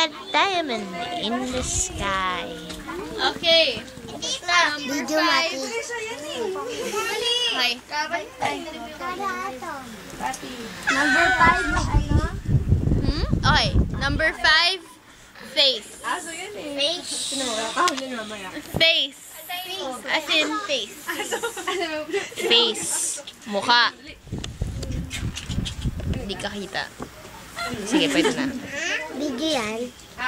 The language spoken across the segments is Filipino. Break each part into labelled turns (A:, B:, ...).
A: a diamond in the sky.
B: Okay.
C: Video mati.
B: Hi.
C: Number 5 na ano?
B: Okay. Number 5, face. Face. As in face.
A: Face. Mukha. Hindi ka kita. Sige, pwede na.
C: Video yan.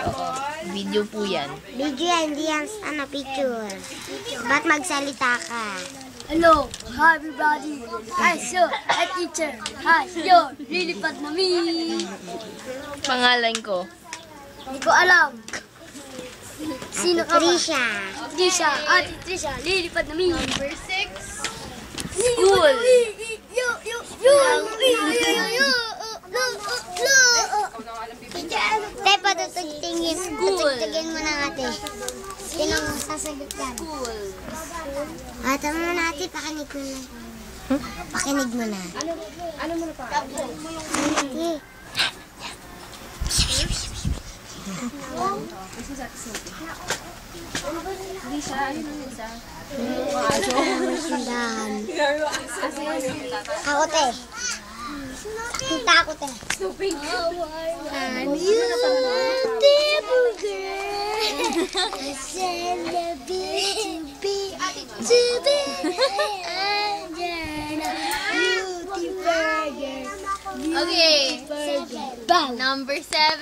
A: Oo. Video po yan.
C: Video yan, hindi yan ano, picture. Ba't magsalita ka? Hello, hi everybody. Hi, so, hi teacher. Hi, yo, lilipad na me.
A: Pangalan ko.
C: Hindi ko alam. Sino ka ba? Trisha. Trisha, Ate Trisha, lilipad na me.
B: Number 6,
A: School.
C: Te, patutugtingin. Patutugin mo na ate. Sino mo sasagot yan? Ate mo na ate, pakinig mo na. Pakinig mo na. Ano mo na pa? Ate. Ako te. Kita ako te. I'm beautiful girl. I said to be. I'm beautiful girl.
B: okay.
C: Bang.
B: Number 7.